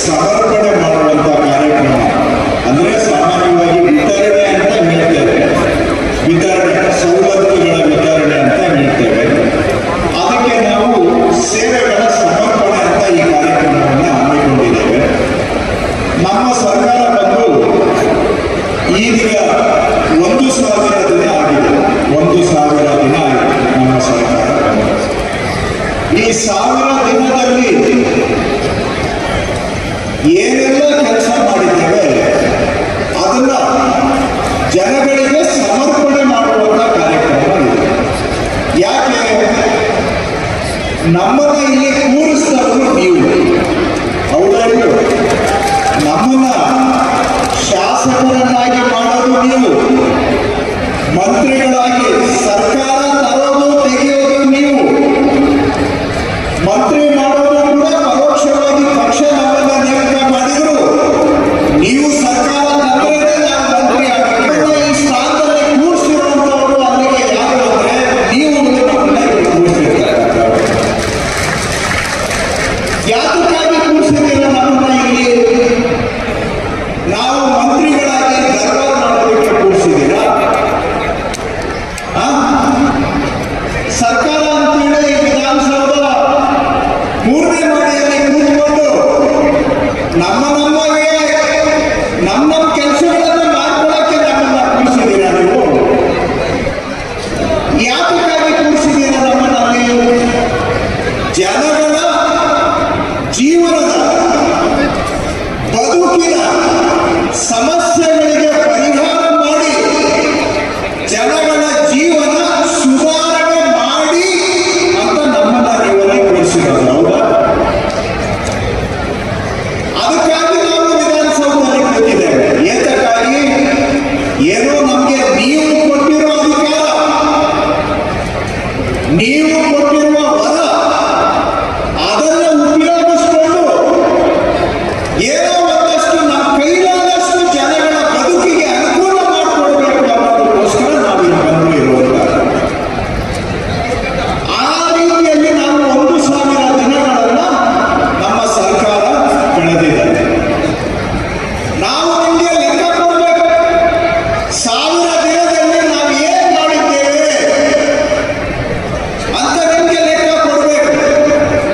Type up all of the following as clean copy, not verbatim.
ಸಮರ್ಪಣೆ ಮಾಡುವಂತ ಕಾರ್ಯಕ್ರಮ. ಅಂದ್ರೆ ಸಾಮಾನ್ಯವಾಗಿ ವಿತರಣೆ ಅಂತ ಹೇಳ್ತೇವೆ, ವಿತರಣೆ ಸವಲತ್ತುಗಳ ವಿತರಣೆ ಅಂತ ಹೇಳ್ತೇವೆ. ಅದಕ್ಕೆ ನಾವು ಸೇವೆಗಳ ಸಮರ್ಪಣೆ ಅಂತ ಈ ಕಾರ್ಯಕ್ರಮವನ್ನು ಹಮ್ಮಿಕೊಂಡಿದ್ದೇವೆ. ನಮ್ಮ ಸರ್ಕಾರ ಬಂದು ಈಗ 1,000 ದಿನ ಆಗಿದೆ. 1,000 ದಿನ ಆಗಿದೆ ನಮ್ಮ ಸರ್ಕಾರ. ಈ 1000 ದಿನದಲ್ಲಿ ಏನೆಲ್ಲ ಕೆಲಸ ಮಾಡಿದ್ದೇವೆ ಅದನ್ನ ಜನಗಳಿಗೆ ಸಮರ್ಪಣೆ ಮಾಡುವಂತ ಕಾರ್ಯಕ್ರಮ ಇದೆ. ಯಾಕೆ ನಮ್ಮನ್ನ ಇಲ್ಲಿ ಕೂರಿಸಿದವರು ನೀವು, ಹೌದಲ್ವ? ನಮ್ಮನ್ನ ಶಾಸಕರನ್ನಾಗಿ ಮಾಡೋದು ನೀವು, ಮಂತ್ರಿಗಳಾಗಿ ಸರ್ಕಾರ ತರೋದು ತೆಗೆಯೋದು ನೀವು, ಮಂತ್ರಿ ಮಾಡೋದು ಕೂಡ ಪರೋಕ್ಷವಾಗಿ ಪಕ್ಷ ನಮ್ಮನ್ನ ನೇಮಕ ಮಾಡಿದ್ರು. ನೀವು ಸರ್ಕಾರ ತಂದ್ರೆ ನಾವು ಮಂತ್ರಿ ಆಗಬೇಕು. ಈ ಸ್ಥಾನದಲ್ಲಿ ಕೂರಿಸಿರುವಂತವರು ಅಲ್ಲಿಗೆ ಯಾರು ಅಂದ್ರೆ ನೀವು ಕೂರಿಸಿರ್ತಾರೆ. ಯಾತಕ್ಕಾಗಿ ಕೂರಿಸಿದ್ದೀರ ನಮ್ಮನ್ನ ಇಲ್ಲಿ? ನಾವು ಮಂತ್ರಿಗಳಾಗಿ ಸರ್ಕಾರ ಮಾಡೋದಕ್ಕೆ ಕೂರಿಸಿದ್ದೀರಾ? ಸರ್ಕಾರ ಅಂತೇಳಿ ವಿಧಾನಸೌಧ 3ನೇ ಮಹಡಿಯಲ್ಲಿ ಕೂತ್ಕೊಂಡು ನಮ್ಮ ಕೆಲಸಗಳನ್ನು ಮಾಡ್ಕೊಳ್ಳಕ್ಕೆ ನಮ್ಮನ್ನ ಕೂರಿಸಿದ್ದೀರಾ ನೀವು? ಯಾತಕ್ಕಾಗಿ ಕೂರಿಸಿದ್ದೀರಾ ನಮ್ಮನ್ನಲ್ಲಿ? ಜನಗಳ ಜೀವನದ ಬದುಕಿನ ಸಮಸ್ಯೆಗಳಿಗೆ ಪರಿಹಾರ ಮಾಡಿ ಜನಗಳ ಜೀವನ ಸುಧಾರಣೆ ಮಾಡಿ ಅಂತ ನಮ್ಮನ್ನ ನೀವಲ್ಲಿ ಕೂರಿಸಿರೋದು, ಹೌದಾ? ಅದಕ್ಕಾಗಿ ನಾವು ವಿಧಾನಸೌಧದಲ್ಲಿ ಕೂತಿದ್ದೇವೆ. ಏತಕ್ಕಾಗಿ? ಏನೋ ನಮಗೆ ನೀವು ಕೊಟ್ಟಿರೋ ಅಧಿಕಾರ, ನೀವು ಕೊಟ್ಟಿರುವ ವರ, ಅದನ್ನ ಉಪಯೋಗಿಸಿಕೊಂಡು ಏನೋ ಒಂದಷ್ಟು ನಮ್ಮ ಕೈಲಾದಷ್ಟು ಜನಗಳ ಬದುಕಿಗೆ ಅನುಕೂಲ ಮಾಡಿಕೊಡ್ಬೇಕು ಅನ್ನೋದಕ್ಕೋಸ್ಕರ ನಾವು ಇಲ್ಲಿ ಬಂದು ಇರುವಂತ. ಆ ರೀತಿಯಲ್ಲಿ ನಾವು 1,000 ದಿನಗಳನ್ನ ನಮ್ಮ ಸರ್ಕಾರ ಕಳೆದಿದೆ. ನಾವು ನಿಮಗೆ ಲೆಕ್ಕ ಕೊಡಬೇಕು. 1000 ದಿನದಲ್ಲಿ ನಾವು ಏನ್ ಮಾಡಿದ್ದೇವೆ ಅಂತ ನಿಮಗೆ ಲೆಕ್ಕ ಕೊಡಬೇಕು.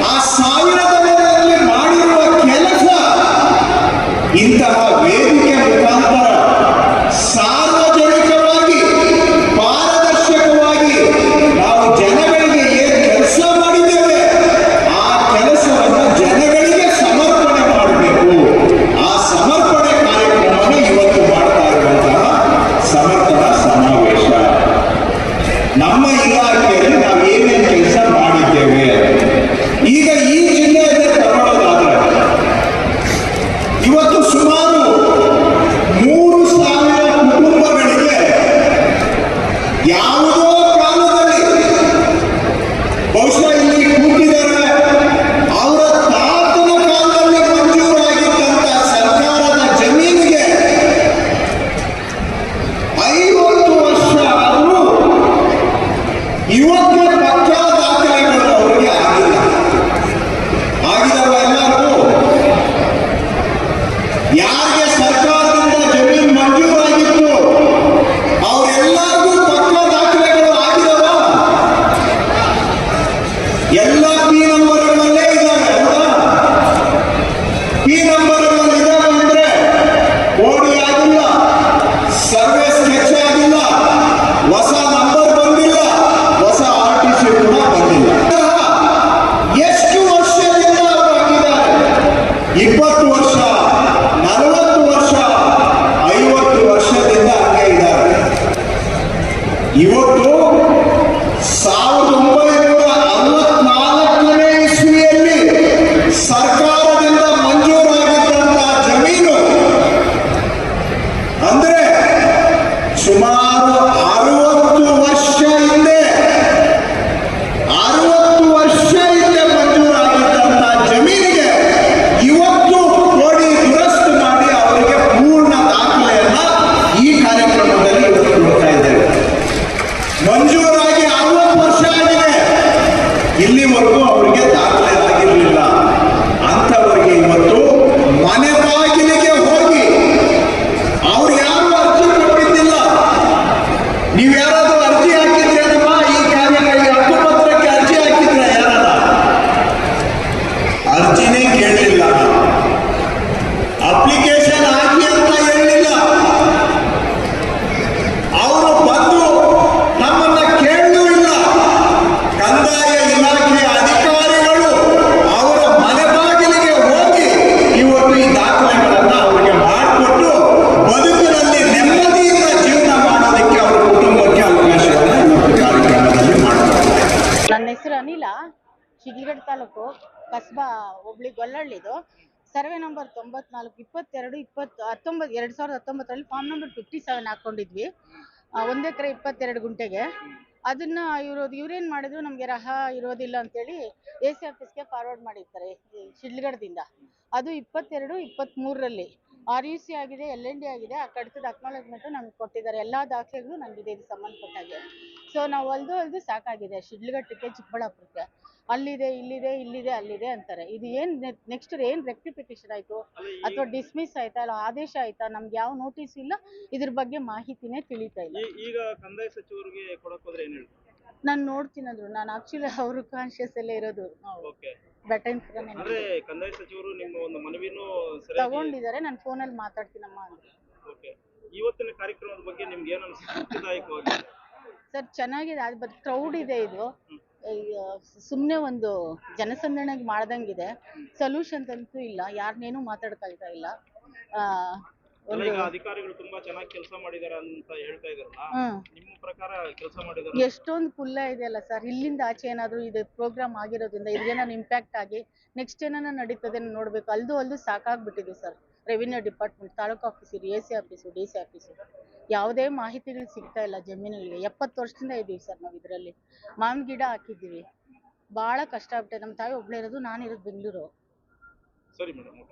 ಆ 1000 ದಿನದಲ್ಲಿ ಮಾಡಿರುವ ಕೆಲಸ ಇಂತಹ ವೇದಿಕೆ ಮುಖಾಂತರ ಸಾರ್ವಜನಿಕವಾಗಿ ಪಾರದರ್ಶಕವಾಗಿ ನಾವು ಜನಗಳಿಗೆ ಏನು ಕೆಲಸ ಮಾಡಿದ್ದೇವೆ ಆ ಕೆಲಸವನ್ನು ಜನಗಳಿಗೆ ಸಮರ್ಪಣೆ ಮಾಡಬೇಕು. ಆ ಸಮರ್ಪಣೆ ಕಾರ್ಯಕ್ರಮವನ್ನು ಇವತ್ತು ಮಾಡ್ತಾ ಇರುವಂತಹ ಸಮರ್ಥನಾ ಸಮಾವೇಶ. ನಮ್ಮ ಇಲಾಖೆಯಲ್ಲಿ ನಾವು ಏನೇನು ಕೆಲಸ ಮಾಡಿದ್ದೇವೆ, ಈಗ ಈ ಜಿಲ್ಲೆಯಲ್ಲಿ ತಗೊಳ್ಳೋದಾದ್ರೆ ಇವತ್ತು ಸುಮಾರು 3,000 ಕುಟುಂಬಗಳಿಗೆ ಯಾವುದೋ ಕಾಲದಲ್ಲಿ ಬಹುಶಃ ಇಲ್ಲಿ ಕೂತಿದ್ದಾರೆ, ಅವರ ತಾತನ ಕಾಲದಲ್ಲಿ ಮಂಜೂರಾಗಿದ್ದಂತ ಸರ್ಕಾರದ ಜಮೀನಿಗೆ 50 ವರ್ಷ ಆದರೂ ಇವತ್ತು ಪಕ್ಕಾ ದಾಖಲೆಗಳು ಅವರಿಗೆ ಆಗಿಲ್ಲ. ಆಗಿದವ ಎಲ್ಲರೂ? ಯಾರಿಗೆ ಸರ್ಕಾರದಿಂದ ಜಮೀನು ಮಂಜೂರಾಗಿತ್ತು ಅವರೆಲ್ಲರಿಗೂ ಪಕ್ಕಾ ದಾಖಲೆಗಳು ಆಗಿದವ? ಎಲ್ಲ ಪಿ ನಂಬರ್ಗಳಲ್ಲೇ ಇದ್ದಾವೆ, ಹೌದಾ? ಪಿ ನಂಬರ್ಗಳಲ್ಲಿ ಇದ್ದಾವೆ ಅಂದ್ರೆ ಕೋಡಿ ಆಗಿಲ್ಲ, ಸರ್ವೆ ಸ್ಕೆಚ್ ಆಗಿಲ್ಲ, ಹೊಸ ನಂಬರ್ ಬಂದಿಲ್ಲ, ಹೊಸ RTC ಕೂಡ ಬಂದಿಲ್ಲ. ಎಷ್ಟು ವರ್ಷದಿಂದ ಅವರು ಆಗಿದ್ದಾರೆ? 20 ವರ್ಷ, 40 ವರ್ಷ, 50 ವರ್ಷದಿಂದ ಹಂಗೆ ಇದ್ದಾರೆ. ಇವತ್ತು 1964ನೇ ಇಸ್ವಿಯಲ್ಲಿ ಸರ್ಕಾರದಿಂದ ಮಂಜೂರಾಗಿದ್ದಂತಹ ಜಮೀನು ಅಂದ್ರೆ ಸುಮಾರು 60 ವರ್ಷ ಹಿಂದೆ ಮಂಜೂರಾಗಿದ್ದಂತಹ ಜಮೀನಿಗೆ ಇವತ್ತು ಸರ್ವೆ ನಂಬರ್ 94 22 2019 ಫಾರ್ಮ್ ನಂಬರ್ 57 ಹಾಕೊಂಡಿದ್ವಿ. 1 ಎಕರೆ 22 ಗುಂಟೆಗೆ. ಅದನ್ನ ಇವ್ರೇನ್ ಮಾಡಿದ್ರು, ನಮ್ಗೆ ರಹ ಇರೋದಿಲ್ಲ ಅಂತೇಳಿ AC ಆಫೀಸ್ಗೆ ಫಾರ್ವರ್ಡ್ ಮಾಡಿರ್ತಾರೆ ಶಿಡ್ಲಘಟ್ಟದಿಂದ. ಅದು 22, 23ರಲ್ಲಿ RUC ಆಗಿದೆ, LND ಆಗಿದೆ. ಆ ಕಡತದ ಅಕ್ನಾಲೆಜ್ಮೆಂಟ್ ನಮ್ಗೆ ಕೊಟ್ಟಿದ್ದಾರೆ. ಎಲ್ಲಾ ದಾಖಲೆಗಳು ನಮ್ಗಿದೆ ಇದಕ್ಕೆ ಸಂಬಂಧಪಟ್ಟಾಗೆ. ಸೊ ನಾವು ಹೊಲ್ದು ಸಾಕಾಗಿದೆ. ಶಿಡ್ಲಘಟ್ಟಕ್ಕೆ, ಚಿಕ್ಕಬಳ್ಳಾಪುರಕ್ಕೆ ಅಲ್ಲಿದೆ, ಇಲ್ಲಿದೆ, ಅಲ್ಲಿದೆ ಅಂತಾರೆ. ಇದು ಏನ್ ನೆಕ್ಸ್ಟ್ ಏನ್ ರೆಕ್ಟಿಫಿಕೇಶನ್ ಆಯ್ತು ಅಥವಾ ಡಿಸ್ಮಿಸ್ ಆಯ್ತಾ, ಇಲ್ಲ ಆದೇಶ ಆಯ್ತಾ? ನಮ್ಗೆ ಯಾವ ನೋಟಿಸ್ ಇಲ್ಲ, ಇದ್ರ ಬಗ್ಗೆ ಮಾಹಿತಿನೇ ತಿಳಿತಾ ಇಲ್ಲ. ಈಗ ಕಂದಾಯ ಸಚಿವರಿಗೆ ಕೊಡಕ್ ಹೋದ್ರೆ ಏನ್ ಹೇಳ್ತಾರೆ? ನಾನು ನೋಡ್ತೀನಿ ಅಂದ್ರು. ನಾನು ಆಕ್ಚುಲಿ ಅವ್ರ ಕಾನ್ಶಿಯಸ್ ಅಲ್ಲೇ ಇರೋದು. ಅಂದ್ರೆ ಕಂದಾಯ ಸಚಿವರು ನಿಮ್ಮ ಒಂದು ಮನವಿನೂ ತಗೊಂಡಿದ್ದಾರೆ. ನಾನು ಫೋನಲ್ಲಿ ಮಾತಾಡ್ತೀನಮ್ಮ ಅಂದ್ರೆ. ಇವತ್ತಿನ ಕಾರ್ಯಕ್ರಮದ ಬಗ್ಗೆ ನಿಮ್ಗೆ ಏನು ಅನಿಸುತ್ತೆ? ಸರ್ ಚೆನ್ನಾಗಿದೆ. ಅದು ಕ್ರೌಡ್ ಇದೆ. ಇದು ಸುಮ್ಮನೆ ಒಂದು ಜನಸಂದಣಿಗೆ ಮಾಡ್ದಂಗಿದೆ. ಸೊಲ್ಯೂಷನ್ ಅಂತೂ ಇಲ್ಲ. ಯಾರನ್ನೇನು ಮಾತಾಡ್ಕೊಳ್ತಾ ಇಲ್ಲ. ಅಧಿಕಾರಿಗಳು ತುಂಬಾ ಚೆನ್ನಾಗಿ ಕೆಲಸ ಮಾಡಿದಾರೆ ಅಂತ ಹೇಳ್ತಾ ಇದಾರಲ್ಲ, ನಿಮ್ಮ ಪ್ರಕಾರ ಕೆಲಸ ಮಾಡಿದಾರೆ? ಎಷ್ಟೊಂದು ಕುಲ್ಲ ಇದೆಯಲ್ಲ ಸರ್. ಇಲ್ಲಿಂದ ಆಚೆ ಏನಾದ್ರು ಇದು ಪ್ರೋಗ್ರಾಮ್ ಆಗಿರೋದ್ರಿಂದ ಇದೇನಾದ್ರು ಇಂಪ್ಯಾಕ್ಟ್ ಆಗಿ ನೆಕ್ಸ್ಟ್ ಏನಾನ ನಡೀತದೆ ನೋಡ್ಬೇಕು. ಅಲ್ದು ಸಾಕಾಗ್ಬಿಟ್ಟಿದೆ sir. Revenue department, taluk office, AC office, DC office, ಯಾವುದೇ ಮಾಹಿತಿಗಳು ಸಿಗ್ತಾ ಇಲ್ಲ ಜಮೀನುಗಳಿಗೆ. 70 ವರ್ಷದಿಂದ ಇದೀವಿ ಸರ್ ನಾವು ಇದರಲ್ಲಿ. ಮಾವಿನ ಗಿಡ ಹಾಕಿದ್ದೀವಿ. ಬಹಳ ಕಷ್ಟ ಆಗ್ಬಿಟ್ಟೆ. ನಮ್ಮ ತಾಯಿ ಒಬ್ಳೆ ಇರೋದು, ನಾನಿರೋದು ಬೆಂಗಳೂರು. ಸರಿ ಮೇಡಮ್.